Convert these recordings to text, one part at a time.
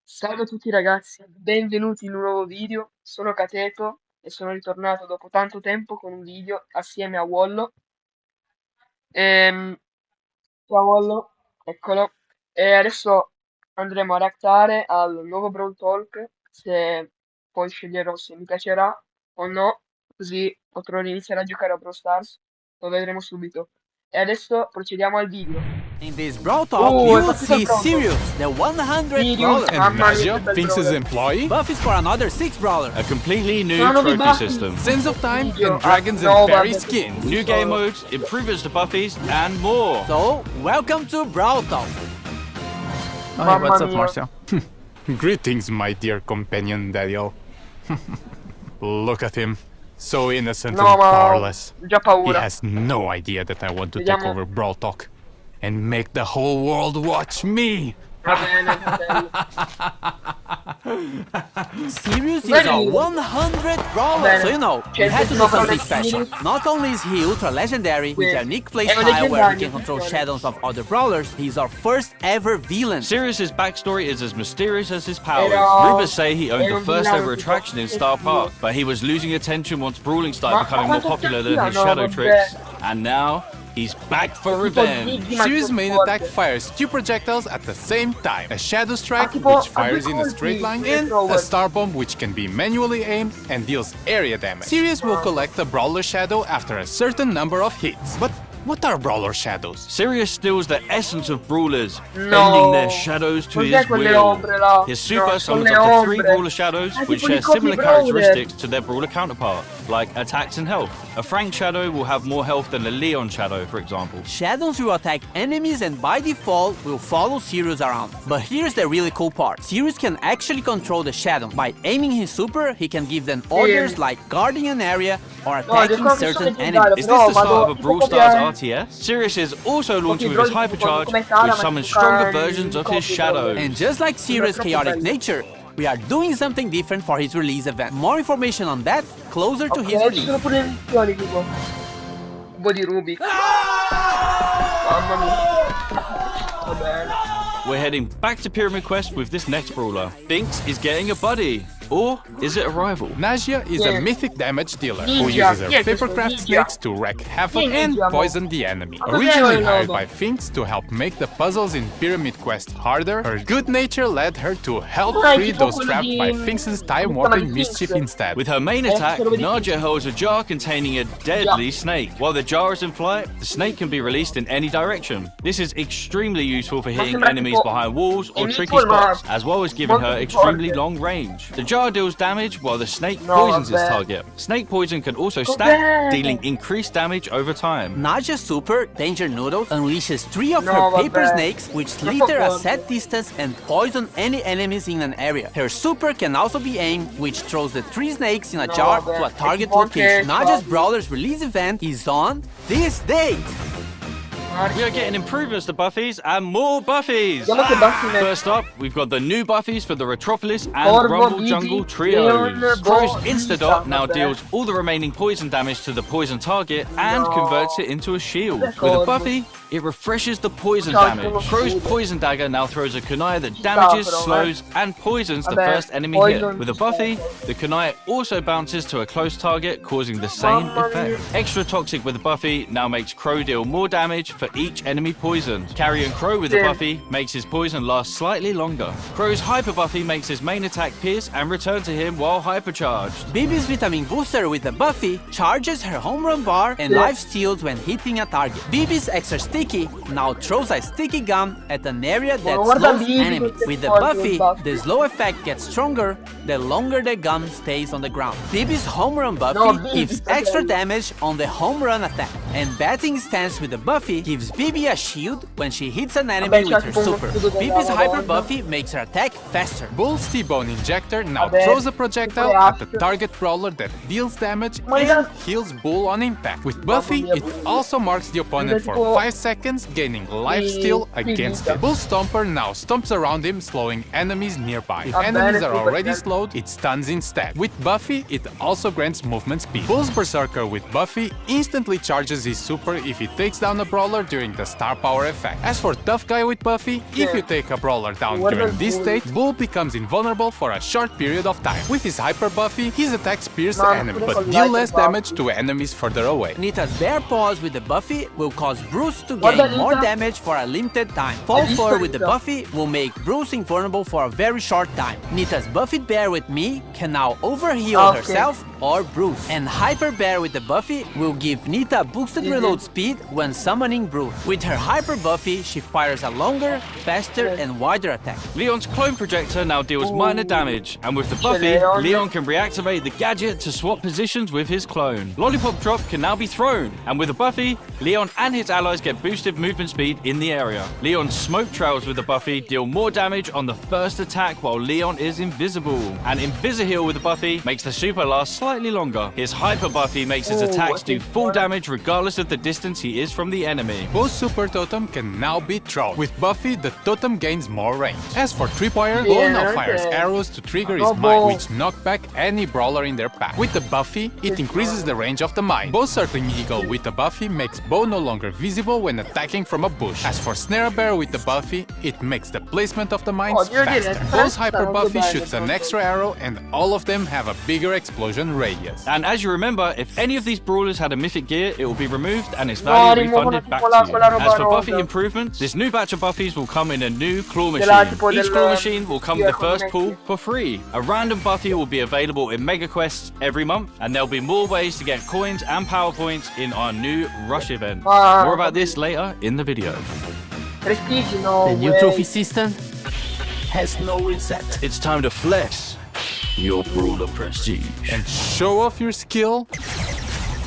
Salve a tutti ragazzi, benvenuti in un nuovo video. Sono Cateto e sono ritornato dopo tanto tempo con un video assieme a Wollo. Ehm, Ciao Wollo, eccolo. E adesso andremo a reactare al nuovo Brawl Talk, se poi sceglierò se mi piacerà o no, così potrò iniziare a giocare a Brawl Stars. Lo vedremo subito. E adesso procediamo al video. In this Brawl Talk, you È will partito il see pronto. Sirius, the 100th Sirius, brawler, mamma And mia, che Nasia, bel Finks' brawler. employee, buffs for another 6 brawler, A completely new Sono nuovi trophy buffi. system, Sands of Time, Video. and Dragons No, and Fairy vabbè, skins. new game modes, improvements to buffies, and more. So, welcome to Brawl Talk. Oh, hey, Mamma what's up, mia. Marcia? Greetings, my dear companion Daniel. Look at him, so innocent No, and ma powerless. ho già He paura. has no idea that I want to take Vediamo. over Brawl Talk and make the whole world watch me. Va bene, fratello. Sirius is Very a good. 100th brawler, Bene. so you know, we had to do Centesimo something brawler special. Sirius. Not only is he ultra legendary, with Sì. a unique È un playstyle where he leggendario, can control attenzione. shadows of other brawlers, he's our first ever villain. Sirius's backstory is as mysterious as his powers. Però- Rumors say he owned è the un first villano ever tipo attraction in Star Park, but he was losing attention once brawling started Ma becoming more quanto popular than his attacca? No, shadow vabbè. tricks. And now, he's back for Tipo revenge. Ziggy, ma Sirius' più main forte. attack fires two projectiles at the same time. A Shadow Strike, tipo- which fires a in due a straight colpi, line, and thrower. a Star Bomb, which can be manually aimed and deals area damage. Sirius will collect a Brawler Shadow after a certain number of hits. But what are Brawler Shadows? Sirius steals the essence of brawlers, No. bending their shadows to Cos'è his quelle will. ombre là? His No, super sono summons le up to 3 ombre. brawler shadows, Ah, which tipo share i copi similar brawler. characteristics to their brawler counterpart, like attacks and health. A Frank shadow will have more health than a Leon shadow, for example. Shadows will attack enemies and by default will follow Sirius around. But here's the really cool part. Sirius can actually control the shadow. By aiming his super, he can give them orders like guarding an area or attacking ricordo certain solo enemies. Is No, this the start of a tipo Brawl copiare- Stars RTS? Sirius is also launching with his brawl hypercharge, tipo come Kara, which ma summons tipo stronger Kara versions of in his copy shadows. brawler. And just like Sirius' troppo chaotic bello. nature, we are doing something different for his release event. More information on that closer to Ok, his ci release. sono pure le edizioni tipo. Un po' di Rubik. Mamma mia. Va bene. We're heading back to Pyramid Quest with this next brawler. Binks is getting a buddy. Or is it a rival? Nasia is Yeah. a mythic damage dealer who Ninja. uses her Yeah, papercraft ninja. snakes to wreak havoc Yeah, and ninja, poison the enemy. cos'è Originally quel hired logo? by Finks to help make the puzzles in Pyramid Quest harder, her good nature led her to help Ah, free tipo those quello trapped di- by Finks' time come warping di mischief Finks. instead. With her main Eh, attack, solo di Nadia holds a jar containing a deadly snake. While the jar is in flight, the snake can be released in any direction. This is extremely useful for hitting sembra enemies tipo behind walls or il tricky Nicole, ma spots, as well as giving molto her più extremely forte. long range. The jar deals damage while the snake No, poisons its vabbè. target. Snake poison can also Cos'è? stack, dealing increased damage over time. Naja's super, Danger Noodles, unleashes 3 of No, her paper vabbè. snakes, which Troppo slither a forte. set distance and poison any enemies in an area. Her super can also be aimed, which throws the 3 snakes in a No, jar vabbè. to a È target tipo anche location. Naja's qua. Brawler's release event is on this date! We are getting improvements to buffies and more buffies! Vediamo che buffi mette. First up, we've got the new buffies for the Retropolis and Corvo, Rumble Gigi, Jungle Leon, trios. Bo, Crow's Instadot Lisa, now vabbè. deals all the remaining poison damage to the poison target and No. converts it into a shield. With a Corvo. buffy, it refreshes the poison Ciao, damage. sono Crow's scudo. Poison Dagger now throws a kunai that damages, però, slows, and poisons the Vabbè, first enemy poison hit. With a ci buffy, sta. the kunai also bounces to a close target, causing the same Mamma effect. mia. Extra Toxic with a buffy now makes Crow deal more damage for each enemy poisoned. Carrion Crow with a Yeah. buffy makes his poison last slightly longer. Crow's Hyper Buffy makes his main attack pierce and return to him while hypercharged. Bibi's Vitamin Booster with a Buffy charges her home run bar and Yeah. life steals when hitting a target. Bibi's Extra Sticky now throws a sticky gum at an area that guarda slows Bibi enemies. queste With the forti, Buffy, Buffy. the slow effect gets stronger the longer the gum stays on the ground. Bibi's home run Buffy No, Bibi, gives fratello. extra damage on the home run attack. And Batting Stance with the Buffy gives Bibi a shield when she hits an enemy Vabbè, with c'ha her tipo uno super. scudo della Bibi's Hyper Madonna. Buffy makes her attack faster. Bull's T-Bone Injector now Vabbè, throws a projectile tipo at the react. target brawler that deals damage Ma and in- heals Bull on impact. With Buffy, mia, it Bull. also marks the opponent È for tipo 5 un seconds, gaining lifesteal against it. Bull Stomper now stomps around him, slowing enemies nearby. If enemies are already slowed, it stuns instead. With Buffy, it also grants movement speed. Bull's Berserker with Buffy instantly charges his super if he takes down a brawler during the star power effect. As for Tough Guy with Buffy, if you take a brawler down during this state, Bull becomes invulnerable for a short period of time. With his Hyper Buffy, his attacks pierce enemies, but deal less damage to enemies further away. Nita's Bear Paws with the Buffy will cause Bruce to gain more damage for a limited time. Fall Fur with the Buffy will make Bruce invulnerable for a very short time. Nita's Buffed Bear with me can now overheal herself or Bruce. And Hyper Bear with the Buffy will give Nita boosted reload speed when summoning Bruce. With her Hyper Buffy, she fires a longer, faster and wider attack. Leon's clone projector now deals minor damage, and with the Buffy, Leon can reactivate the gadget to swap positions with his clone. Lollipop Drop can now be thrown, and with the Buffy, Leon and his allies get boosted movement speed in the area. Leon's Smoke Trails with the Buffy deal more damage on the first attack while Leon is invisible. And Invisiheal with the Buffy makes the super last slightly longer. His Hyper Buffy makes his attacks do full damage regardless of the distance he is from the enemy. Both Super Totem can now be thrown. With Buffy, the totem gains more range. As for Tripwire, Bull now fires arrows to trigger his mine, which knock back any brawler in their path. With the Buffy, it increases the range of the mine. Bow Circling Eagle with the Buffy makes Bow no longer visible when attacking from a bush. As for Snare Bear with the Buffy, it makes the placement of the mines faster. Bow's Hyper Buffy shoots an extra arrow, and all of them have a bigger explosion radius. And as you remember, if any of these brawlers had a mythic gear, it will be removed and its value refunded back to you. As for Buffy improvements, this new batch of Buffies will come in a new claw machine. Each claw machine will come with the first pull for free. A random Buffy will be available in Mega Quests every month, and there'll be more ways to get coins and power points in our new Rush event. More about this later in the video. The new trophy system has no reset. It's time to flex your brawler prestige and show off your skill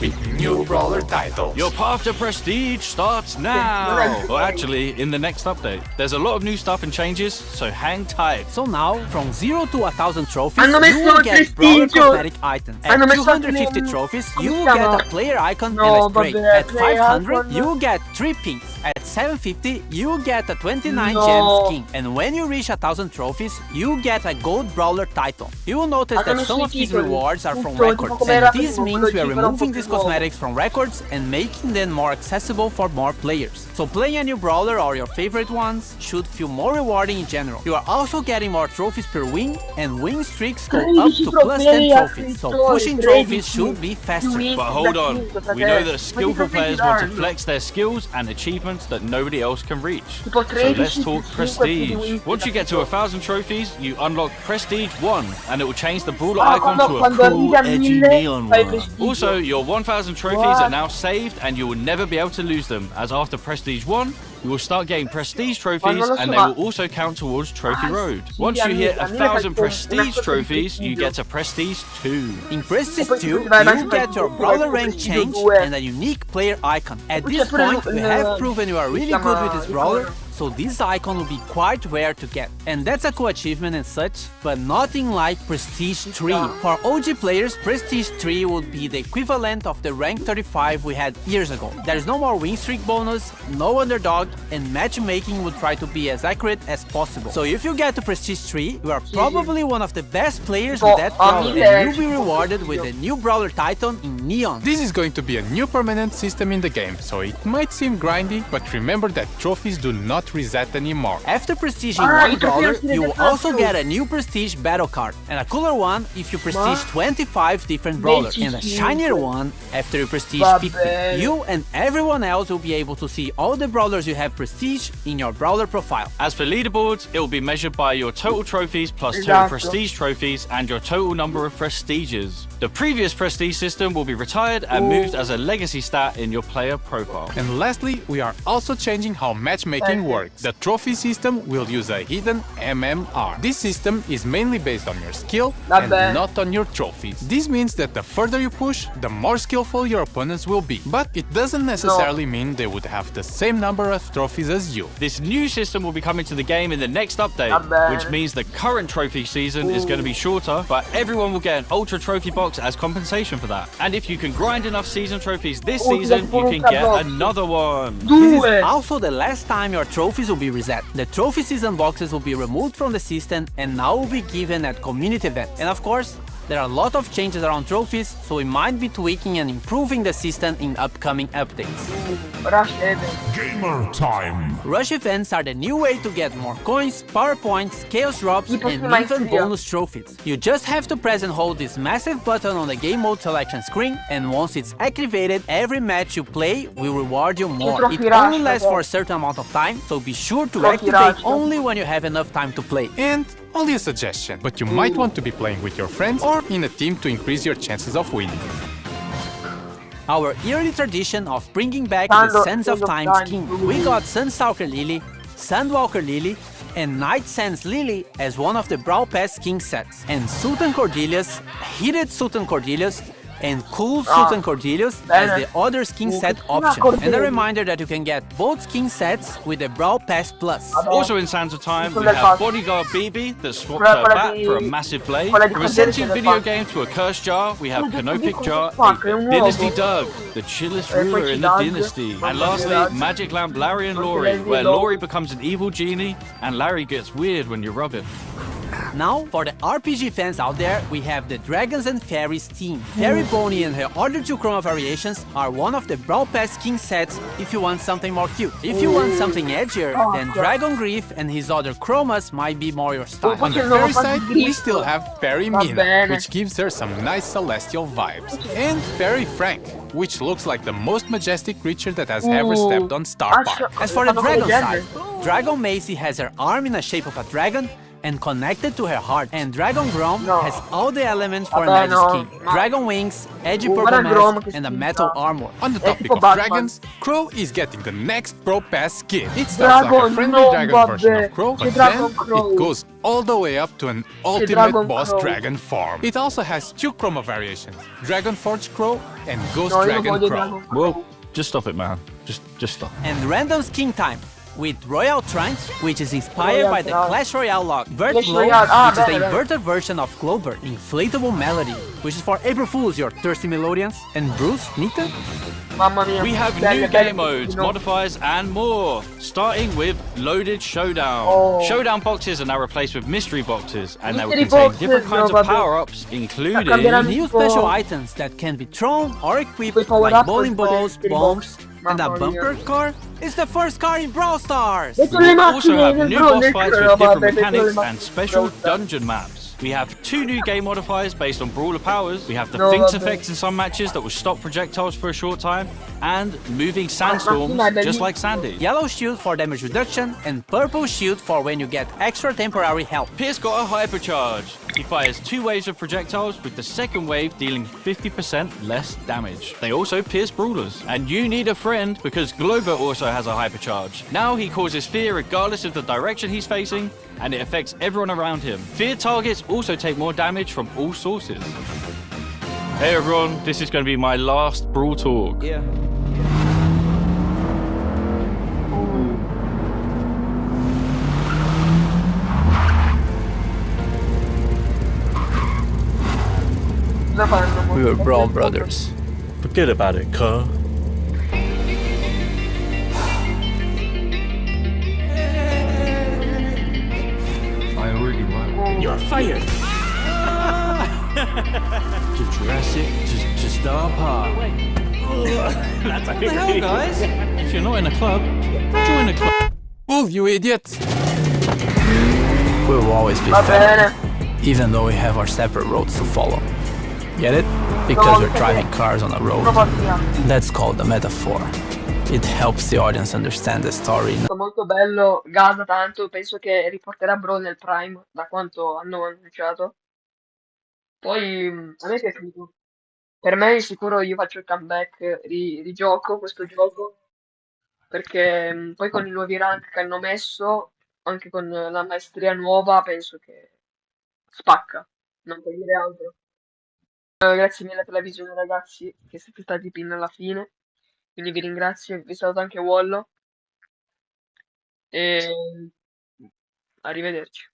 with new brawler titles. Your path to prestige starts now! Well, actually, in the next update. There's a lot of new stuff and changes, so hang tight. So now, from 0 to 1000 trophies, you will get brawler cosmetic items. At 250 trophies, you will get a player icon and a spray. At 500, you will get 3 pins. At 750, you will get a 29 gem skin. And when you reach 1000 trophies, you will get a gold brawler title. You will notice that some of these rewards are from records, and this means we are removing these cosmetics from records and making them more accessible for more players. So playing a new brawler or your favorite ones should feel more rewarding in general. You are also getting more trophies per win, and win streaks go up to plus 10 trophies, so pushing trophies should be faster. But hold on, we know that skillful players want to flex their skills and achievements that nobody else can reach. So let's talk prestige. Once you get to 1000 trophies, you unlock Prestige 1, and it will change the brawler icon to a cool, edgy neon one. Also, your 1000 trophies are now saved, and you will never be able to lose them, as after Prestige 1, you will start getting prestige trophies, and they will also count towards Trophy Road. Once you hit 1000 prestige trophies, you get a Prestige 2. In Prestige 2, you get your brawler rank change and a unique player icon. At this point, we have proven you are really good with this brawler, so this icon will be quite rare to get. And that's a cool achievement and such, but nothing like Prestige 3. For OG players, Prestige 3 would be the equivalent of the rank 35 we had years ago. There's no more win streak bonus, no underdog, and matchmaking would try to be as accurate as possible. So if you get to Prestige 3, you are probably one of the best players with that brawler, and you'll be rewarded with a new brawler title in Neon. This is going to be a new permanent system in the game, so it might seem grindy, but remember that trophies do not reset anymore. After prestiging one brawler, you will also get a new prestige battle card, and a cooler one if you prestige 25 different brawlers, and a shinier one after you prestige 50. You and everyone else will be able to see all the brawlers you have prestige in your brawler profile. As for leaderboards, it will be measured by your total trophies plus total prestige trophies and your total number of prestiges. The previous prestige system will be retired and moved as a legacy stat in your player profile. And lastly, we are also changing how matchmaking works. The trophy system will use a hidden MMR. This system is mainly based on your skill and not on your trophies. This means that the further you push, the more skillful your opponents will be. But it doesn't necessarily mean they would have the same number of trophies as you. This new system will be coming to the game in the next update, which means the current trophy season is going to be shorter, but everyone will get an ultra trophy box as compensation for that. And if you can grind enough season trophies this season, you can get another one. This is also the last time your trophies will be reset. The trophy season boxes will be removed from the system and now will be given at community events. And of course, there are a lot of changes around trophies, so we might be tweaking and improving the system in upcoming updates. Gamer time! Rush events are the new way to get more coins, power points, chaos drops, and even bonus trophies. You just have to press and hold this massive button on the game mode selection screen, and once it's activated, every match you play will reward you more. It only lasts for a certain amount of time, so be sure to activate only when you have enough time to play. And only a suggestion, but you might want to be playing with your friends or in a team to increase your chances of winning. Our yearly tradition of bringing back the Sands of Time skin. We got Sunstalker Lily, Sandwalker Lily, and Night Sands Lily as one of the Brawl Pass skin sets, and Sultan Cordelius, Heated Sultan Cordelius, and Cool Sultan Cordelius as the other skin set option. And a reminder that you can get both skin sets with the Brawl Pass Plus. Also in Sands of Time, we have Bodyguard BB that swaps her bat for a massive blade. From a sentient video game to a cursed jar, we have Canopic Jar, Dynasty Doug, the chillest ruler in the dynasty. And lastly, Magic Lamp Larry and Laurie, where Laurie becomes an evil genie and Larry gets weird when you rub it. Now, for the RPG fans out there, we have the Dragons and Fairies team. Fairy Bonnie and her other two chroma variations are one of the Brawl Pass skin sets if you want something more cute. If you want something edgier, then Dragon Grief and his other chromas might be more your style. On the fairy side, we still have Fairy Mina, which gives her some nice celestial vibes. And Fairy Frank, which looks like the most majestic creature that has ever stepped on Star Park. As for the Dragon side, Dragon Macy has her arm in the shape of a dragon and connected to her heart, and Dragon Grom has all the elements for a magic skin. Dragon Wings, edgy purple mask, and a metal armor. On the topic of dragons, Crow is getting the next Pro Pass skin. It starts like a friendly dragon version of Crow, but then it goes all the way up to an ultimate boss dragon form. It also has two chroma variations, Dragon Forge Crow and Ghost Dragon Crow. Well, just stop it, man. Just stop. And random skin time with Royal Trunch, which is inspired by the Clash Royale log. Vert Glow, which is the inverted version of Clover, Inflatable Melody, which is for April Fools, your thirsty melodians. And Bruce, Nita? We have new game modes, modifiers, and more. Starting with Loaded Showdown. Showdown boxes are now replaced with mystery boxes, and they will contain different kinds of power-ups, including new special items that can be thrown or equipped, like bowling balls, bombs, and a bumper car is the first car in Brawl Stars. We also have new boss fights with different mechanics and special dungeon maps. We have two new game modifiers based on Brawler powers. We have the Finks effects in some matches that will stop projectiles for a short time, and moving sandstorms just like Sandy. Yellow shield for damage reduction, and purple shield for when you get extra temporary health. Pierce got a hypercharge. He fires 2 waves of projectiles, with the second wave dealing 50% less damage. They also pierce brawlers. And you need a friend because Glober also has a hypercharge. Now he causes fear regardless of the direction he's facing, and it affects everyone around him. Fear targets also take more damage from all sources. Hey everyone, this is going to be my last Brawl talk. Yeah. We were Brawl brothers. Forget about it, cuh. I already won. You're fired. To Jurassic, to Star Park. That's what the hell, guys? If you're not in a club, join a club. Oh, you idiot! We will always be family, even though we have our separate roads to follow. Get it? Because we're driving cars on a road. That's called a metaphor. It helps the audience understand the story. Molto bello, gasa tanto, penso che riporterà Brawl nel Prime, da quanto hanno annunciato. Poi a me è piaciuto. Per me di sicuro io faccio il comeback, rigioco questo gioco. perché poi con i nuovi rank che hanno messo, anche con la maestria nuova, penso che spacca, non puoi dire altro. Grazie mille per la visione ragazzi, che siete stati pin alla fine, quindi vi ringrazio, vi saluto anche Wallo e arrivederci.